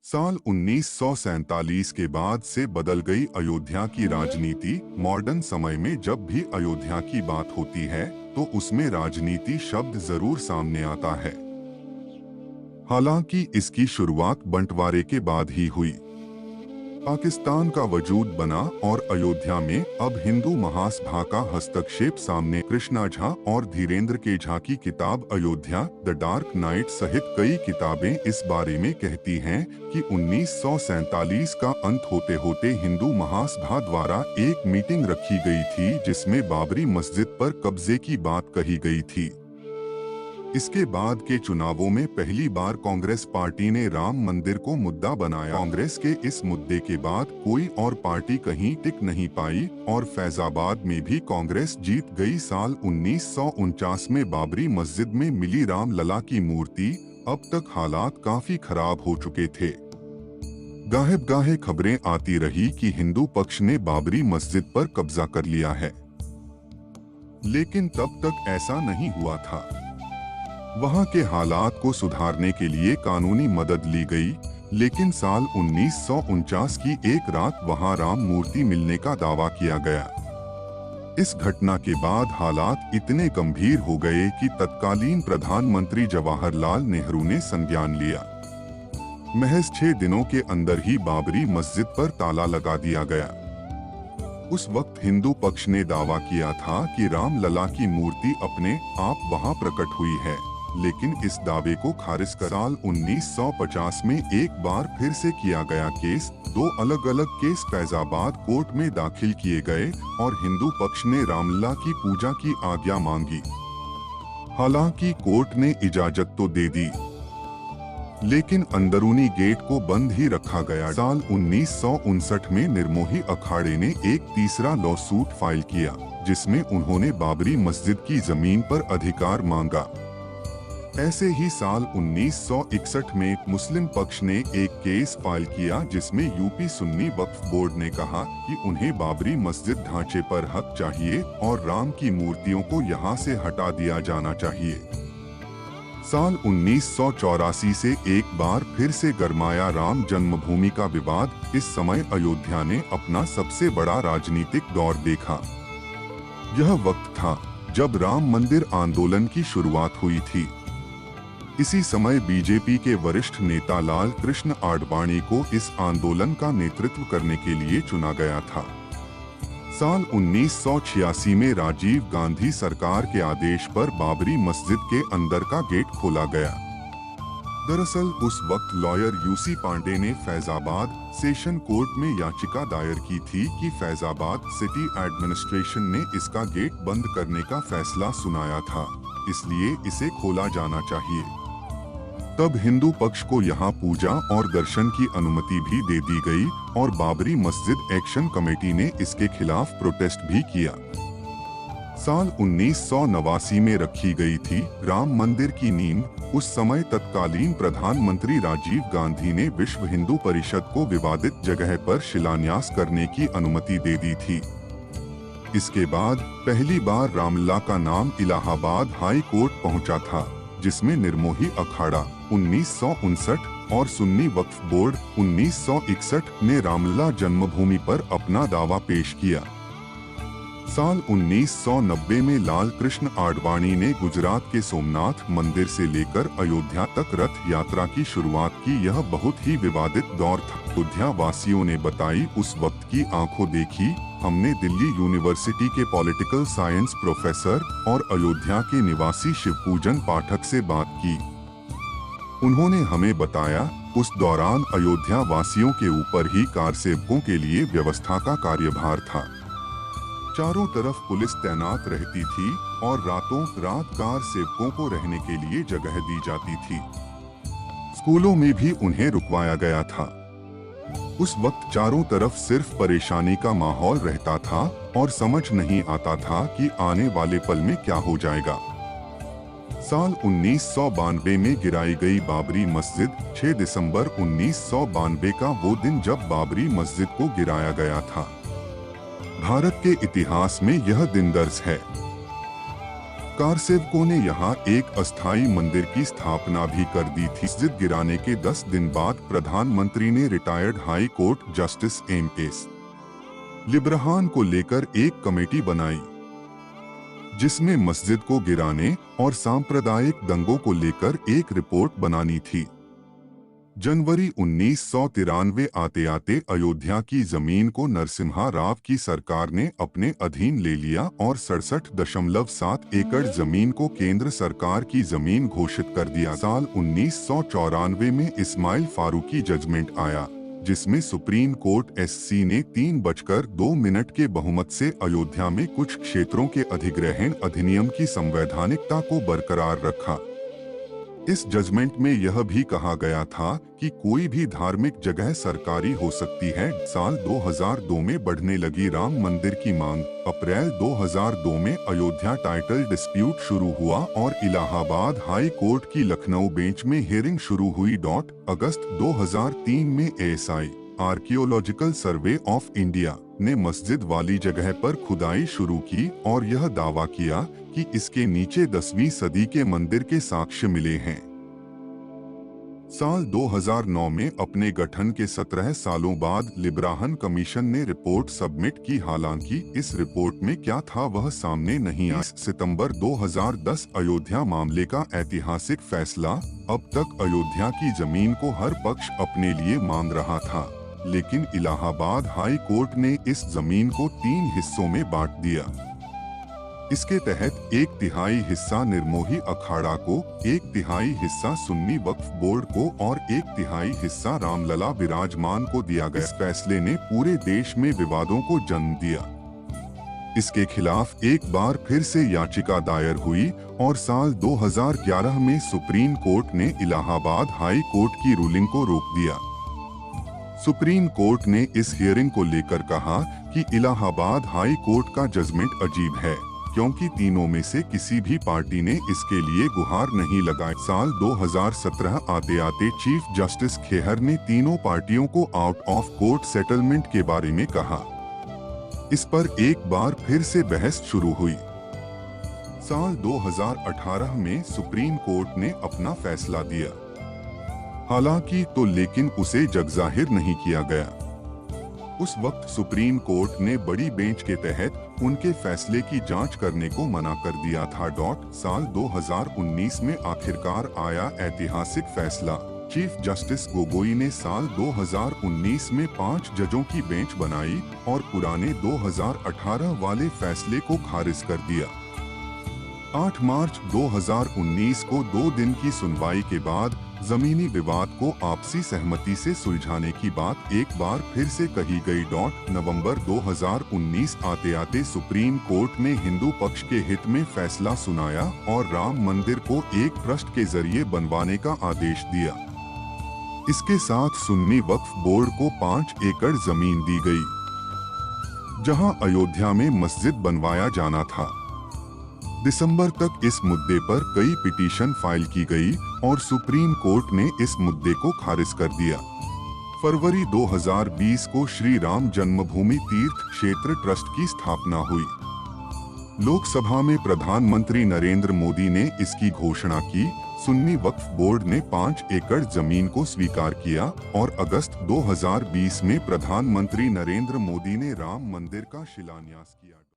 साल 1947 के बाद से बदल गई अयोध्या की राजनीति। मॉडर्न समय में जब भी अयोध्या की बात होती है तो उसमें राजनीति शब्द जरूर सामने आता है। हालांकि इसकी शुरुआत बंटवारे के बाद ही हुई। पाकिस्तान का वजूद बना और अयोध्या में अब हिंदू महासभा का हस्तक्षेप सामने। कृष्णा झा और धीरेन्द्र के झा की किताब अयोध्या द डार्क नाइट सहित कई किताबें इस बारे में कहती हैं कि 1947 का अंत होते होते हिंदू महासभा द्वारा एक मीटिंग रखी गई थी जिसमें बाबरी मस्जिद पर कब्जे की बात कही गई थी। इसके बाद के चुनावों में पहली बार कांग्रेस पार्टी ने राम मंदिर को मुद्दा बनाया। कांग्रेस के इस मुद्दे के बाद कोई और पार्टी कहीं टिक नहीं पाई और फैजाबाद में भी कांग्रेस जीत गई। साल 1949 में बाबरी मस्जिद में मिली राम लला की मूर्ति। अब तक हालात काफी खराब हो चुके थे। गाहे खबरें आती रही कि हिंदू पक्ष ने बाबरी मस्जिद पर कब्जा कर लिया है, लेकिन तब तक ऐसा नहीं हुआ था। वहां के हालात को सुधारने के लिए कानूनी मदद ली गई, लेकिन साल 1949 की एक रात वहां राम मूर्ति मिलने का दावा किया गया। इस घटना के बाद हालात इतने गंभीर हो गए कि तत्कालीन प्रधानमंत्री जवाहरलाल नेहरू ने संज्ञान लिया। महज 6 दिनों के अंदर ही बाबरी मस्जिद पर ताला लगा दिया गया। उस वक्त हिंदू पक्ष ने दावा किया था कि राम लला की मूर्ति अपने आप वहां प्रकट हुई है, लेकिन इस दावे को खारिज कर साल 1950 में एक बार फिर से किया गया केस। 2 अलग अलग केस फैजाबाद कोर्ट में दाखिल किए गए और हिंदू पक्ष ने रामलला की पूजा की आज्ञा मांगी। हालांकि कोर्ट ने इजाजत तो दे दी, लेकिन अंदरूनी गेट को बंद ही रखा गया। साल 1959 में निर्मोही अखाड़े ने एक तीसरा लॉसूट फाइल किया, जिसमें उन्होंने बाबरी मस्जिद की जमीन पर अधिकार मांगा। ऐसे ही साल 1961 में मुस्लिम पक्ष ने एक केस फाइल किया जिसमें यूपी सुन्नी वक्फ बोर्ड ने कहा कि उन्हें बाबरी मस्जिद ढांचे पर हक चाहिए और राम की मूर्तियों को यहां से हटा दिया जाना चाहिए। साल 1984 से एक बार फिर से गरमाया राम जन्मभूमि का विवाद। इस समय अयोध्या ने अपना सबसे बड़ा राजनीतिक दौर देखा। यह वक्त था जब राम मंदिर आंदोलन की शुरुआत हुई थी। इसी समय बीजेपी के वरिष्ठ नेता लाल कृष्ण आडवाणी को इस आंदोलन का नेतृत्व करने के लिए चुना गया था। साल 1986 में राजीव गांधी सरकार के आदेश पर बाबरी मस्जिद के अंदर का गेट खोला गया। दरअसल उस वक्त लॉयर यूसी पांडे ने फैजाबाद सेशन कोर्ट में याचिका दायर की थी कि फैजाबाद सिटी एडमिनिस्ट्रेशन ने इसका गेट बंद करने का फैसला सुनाया था, इसलिए इसे खोला जाना चाहिए। तब हिंदू पक्ष को यहाँ पूजा और दर्शन की अनुमति भी दे दी गई और बाबरी मस्जिद एक्शन कमेटी ने इसके खिलाफ प्रोटेस्ट भी किया। साल 1989 में रखी गई थी राम मंदिर की नींव। उस समय तत्कालीन प्रधानमंत्री राजीव गांधी ने विश्व हिंदू परिषद को विवादित जगह पर शिलान्यास करने की अनुमति दे दी थी। इसके बाद पहली बार रामलला का नाम इलाहाबाद हाई कोर्ट पहुंचा था, जिसमें निर्मोही अखाड़ा 1959 और सुन्नी वक्फ बोर्ड 1961 ने रामलला जन्मभूमि पर अपना दावा पेश किया। साल 1990 में लाल कृष्ण आडवाणी ने गुजरात के सोमनाथ मंदिर से लेकर अयोध्या तक रथ यात्रा की शुरुआत की। यह बहुत ही विवादित दौर था। अयोध्या वासियों ने बताई उस वक्त की आंखों देखी। हमने दिल्ली यूनिवर्सिटी के पॉलिटिकल साइंस प्रोफेसर और अयोध्या के निवासी शिवपूजन पाठक से बात की। उन्होंने हमें बताया उस दौरान अयोध्या वासियों के ऊपर ही कार सेवकों के लिए व्यवस्था का कार्यभार था। चारों तरफ पुलिस तैनात रहती थी और रातों रात कार सेवकों को रहने के लिए जगह दी जाती थी। स्कूलों में भी उन्हें रुकवाया गया था। उस वक्त चारों तरफ सिर्फ परेशानी का माहौल रहता था और समझ नहीं आता था कि आने वाले पल में क्या हो जाएगा। साल 1992 में गिराई गई बाबरी मस्जिद। 6 दिसंबर 1992 का वो दिन जब बाबरी मस्जिद को गिराया गया था। भारत के इतिहास में यह दिन दर्ज है। कारसेवकों ने यहाँ एक अस्थायी मंदिर की स्थापना भी कर दी थी। मस्जिद गिराने के 10 दिन बाद प्रधानमंत्री ने retired high court justice M S. Liberhan को लेकर एक कमेटी बनाई, जिसमें मस्जिद को गिराने और सांप्रदायिक दंगों को लेकर एक रिपोर्ट बनानी थी। जनवरी 1993 आते आते अयोध्या की जमीन को नरसिम्हा राव की सरकार ने अपने अधीन ले लिया और 67.7 एकड़ जमीन को केंद्र सरकार की जमीन घोषित कर दिया। साल 1994 में इस्माइल फारूकी जजमेंट आया, जिसमें सुप्रीम कोर्ट एससी ने 3:02 के बहुमत से अयोध्या में कुछ क्षेत्रों के अधिग्रहण अधिनियम की संवैधानिकता को बरकरार रखा। इस जजमेंट में यह भी कहा गया था कि कोई भी धार्मिक जगह सरकारी हो सकती है। साल 2002 में बढ़ने लगी राम मंदिर की मांग। अप्रैल 2002 में अयोध्या टाइटल डिस्प्यूट शुरू हुआ और इलाहाबाद हाई कोर्ट की लखनऊ बेंच में हियरिंग शुरू हुई। अगस्त 2003 में ASI archaeological survey of India ने मस्जिद वाली जगह पर खुदाई शुरू की और यह दावा किया कि इसके नीचे 10वीं सदी के मंदिर के साक्ष्य मिले हैं। साल 2009 में अपने गठन के 17 सालों बाद लिब्राहन कमीशन ने रिपोर्ट सबमिट की। हालांकि इस रिपोर्ट में क्या था वह सामने नहीं आया। सितंबर 2010 अयोध्या मामले का ऐतिहासिक फैसला। अब तक अयोध्या की जमीन को हर पक्ष अपने लिए मान रहा था, लेकिन इलाहाबाद हाई कोर्ट ने इस जमीन को 3 हिस्सों में बांट दिया। इसके तहत 1/3 हिस्सा निर्मोही अखाड़ा को, 1/3 हिस्सा सुन्नी वक्फ बोर्ड को और 1/3 हिस्सा रामलला विराजमान को दिया गया। इस फैसले ने पूरे देश में विवादों को जन्म दिया। इसके खिलाफ एक बार फिर से याचिका दायर हुई और साल 2011 में सुप्रीम कोर्ट ने इलाहाबाद हाई कोर्ट की रूलिंग को रोक दिया। सुप्रीम कोर्ट ने इस हियरिंग को लेकर कहा कि इलाहाबाद हाई कोर्ट का जजमेंट अजीब है, क्योंकि तीनों में से किसी भी पार्टी ने इसके लिए गुहार नहीं लगाई। साल 2017 आते आते चीफ जस्टिस खेहर ने तीनों पार्टियों को आउट ऑफ कोर्ट सेटलमेंट के बारे में कहा। इस पर एक बार फिर से बहस शुरू हुई। साल 2018 में सुप्रीम कोर्ट ने अपना फैसला दिया, हालांकि लेकिन उसे जगजाहिर नहीं किया गया। उस वक्त सुप्रीम कोर्ट ने बड़ी बेंच के तहत उनके फैसले की जांच करने को मना कर दिया था। साल 2019 में आखिरकार आया ऐतिहासिक फैसला। चीफ जस्टिस गोगोई ने साल 2019 में 5 जजों की बेंच बनाई और पुराने 2018 वाले फैसले को खारिज कर दिया। 8 मार्च 2019 को 2 दिन की सुनवाई के बाद जमीनी विवाद को आपसी सहमति से सुलझाने की बात एक बार फिर से कही गई। नवंबर 2019 आते आते सुप्रीम कोर्ट ने हिंदू पक्ष के हित में फैसला सुनाया और राम मंदिर को एक ट्रस्ट के जरिए बनवाने का आदेश दिया। इसके साथ सुन्नी वक्फ बोर्ड को 5 एकड़ जमीन दी गई, जहां अयोध्या में मस्जिद बनवाया जाना था। दिसंबर तक इस मुद्दे पर कई पिटीशन फाइल की गई और सुप्रीम कोर्ट ने इस मुद्दे को खारिज कर दिया। फरवरी 2020 को श्री राम जन्मभूमि तीर्थ क्षेत्र ट्रस्ट की स्थापना हुई। लोकसभा में प्रधानमंत्री नरेंद्र मोदी ने इसकी घोषणा की। सुन्नी वक्फ बोर्ड ने 5 एकड़ जमीन को स्वीकार किया और अगस्त 2020 में प्रधानमंत्री नरेंद्र मोदी ने राम मंदिर का शिलान्यास किया।